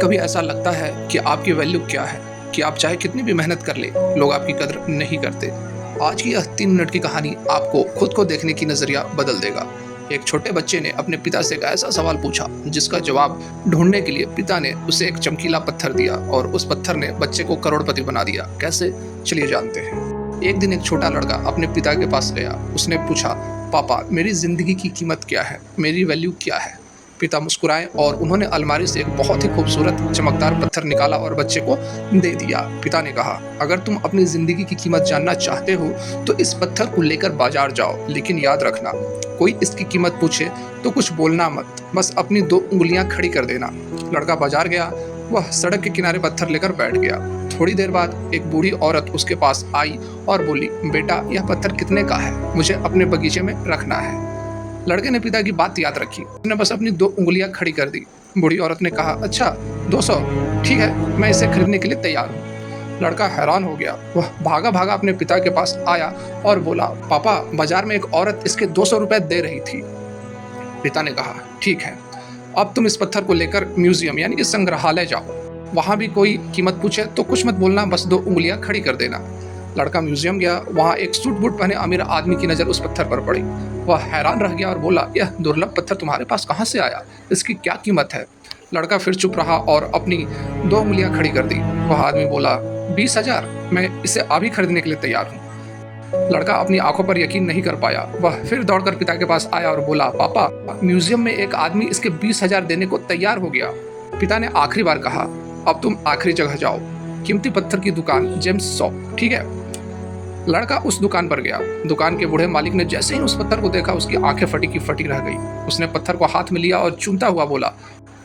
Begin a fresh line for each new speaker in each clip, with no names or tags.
कभी ऐसा लगता है कि आपकी वैल्यू क्या है, कि आप चाहे कितनी भी मेहनत कर ले, लोग आपकी कदर नहीं करते। आज की यह 3 मिनट की कहानी आपको खुद को देखने की नज़रिया बदल देगा। एक छोटे बच्चे ने अपने पिता से एक ऐसा सवाल पूछा, जिसका जवाब ढूँढने के लिए पिता ने उसे एक चमकीला पत्थर दिया और उस पत्थर ने बच्चे को करोड़पति बना दिया। कैसे? चलिए जानते हैं। एक दिन एक छोटा लड़का अपने पिता के पास गया। उसने पूछा, पापा, मेरी ज़िंदगी की कीमत क्या है? मेरी वैल्यू क्या है? पिता मुस्कुराए और उन्होंने अलमारी से एक बहुत ही खूबसूरत चमकदार पत्थर निकाला और बच्चे को दे दिया। पिता ने कहा, अगर तुम अपनी जिंदगी की कीमत जानना चाहते हो तो इस पत्थर को लेकर बाजार जाओ, लेकिन याद रखना, कोई इसकी कीमत पूछे तो कुछ बोलना मत, बस अपनी 2 उंगलियां खड़ी कर देना। लड़का बाजार गया। वह सड़क के किनारे पत्थर लेकर बैठ गया। थोड़ी देर बाद एक बूढ़ी औरत उसके पास आई और बोली, बेटा, यह पत्थर कितने का है? मुझे अपने बगीचे में रखना है। लड़के ने पिता की बात याद रखी। उसने बस अपनी 2 उंगलियां खड़ी कर दी। बूढ़ी औरत ने कहा, अच्छा, 200, ठीक है, मैं इसे खरीदने के लिए तैयार हूँ। लड़का हैरान हो गया। वह भागा भागा अपने पिता के पास आया और बोला, पापा, बाजार में एक औरत इसके 200 रुपए दे रही थी। पिता ने कहा, ठीक है, अब तुम इस पत्थर को लेकर म्यूजियम यानी कि संग्रहालय जाओ। वहां भी कोई कीमत पूछे तो कुछ मत बोलना, बस 2 उंगलियां खड़ी कर देना। लड़का म्यूजियम गया। वहाँ एक सूट बूट पहने अमीर आदमी की नज़र उस पत्थर पर पड़ी। वह हैरान रह गया और बोला, यह दुर्लभ पत्थर तुम्हारे पास कहाँ से आया? इसकी क्या कीमत है? लड़का फिर चुप रहा और अपनी 2 उंगलियां खड़ी कर दी। वह आदमी बोला, 20,000, मैं इसे अभी खरीदने के लिए तैयार हूँ। लड़का अपनी आंखों पर यकीन नहीं कर पाया। वह फिर दौड़कर पिता के पास आया और बोला, पापा, म्यूजियम में एक आदमी इसके 20,000 देने को तैयार हो गया। पिता ने आखिरी बार कहा, अब तुम आखिरी जगह जाओ, कीमती पत्थर की दुकान, जेम्स शॉप, ठीक है? लड़का उस दुकान पर गया। दुकान के बूढ़े मालिक ने जैसे ही उस पत्थर को देखा, उसकी आंखें फटी की फटी रह गई। उसने पत्थर को हाथ में लिया और चूमता हुआ बोला,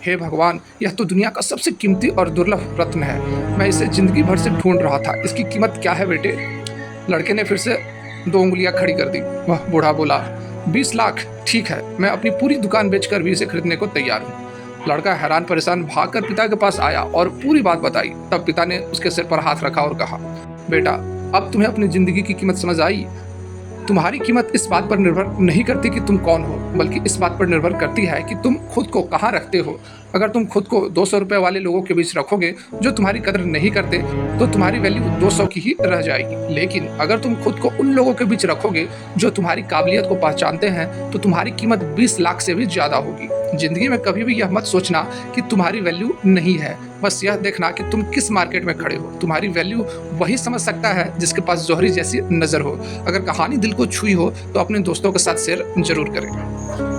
हे भगवान, यह तो दुनिया का सबसे कीमती और दुर्लभ रत्न है। मैं इसे जिंदगी भर से ढूंढ रहा था। इसकी कीमत क्या है बेटे? लड़के ने फिर से 2 उंगलियां खड़ी कर दी। वह बूढ़ा बोला, 20 लाख, ठीक है, मैं अपनी पूरी दुकान बेचकर भी इसे खरीदने को तैयार हूँ। लड़का हैरान परेशान भागकर पिता के पास आया और पूरी बात बताई। तब पिता ने उसके सिर पर हाथ रखा और कहा, बेटा, अब तुम्हें अपनी जिंदगी की कीमत समझ आई? तुम्हारी कीमत इस बात पर निर्भर नहीं करती कि तुम कौन हो, बल्कि इस बात पर निर्भर करती है कि तुम खुद को कहाँ रखते हो। अगर तुम खुद को 200 रुपए वाले लोगों के बीच रखोगे जो तुम्हारी कदर नहीं करते, तो तुम्हारी वैल्यू 200 की ही रह जाएगी। लेकिन अगर तुम खुद को उन लोगों के बीच रखोगे जो तुम्हारी काबिलियत को पहचानते हैं, तो तुम्हारी कीमत 20 लाख से भी ज्यादा होगी। जिंदगी में कभी भी यह मत सोचना कि तुम्हारी वैल्यू नहीं है, बस यह देखना कि तुम किस मार्केट में खड़े हो। तुम्हारी वैल्यू वही समझ सकता है जिसके पास जोहरी जैसी नज़र हो। अगर कहानी दिल को छुई हो तो अपने दोस्तों के साथ शेयर जरूर करें।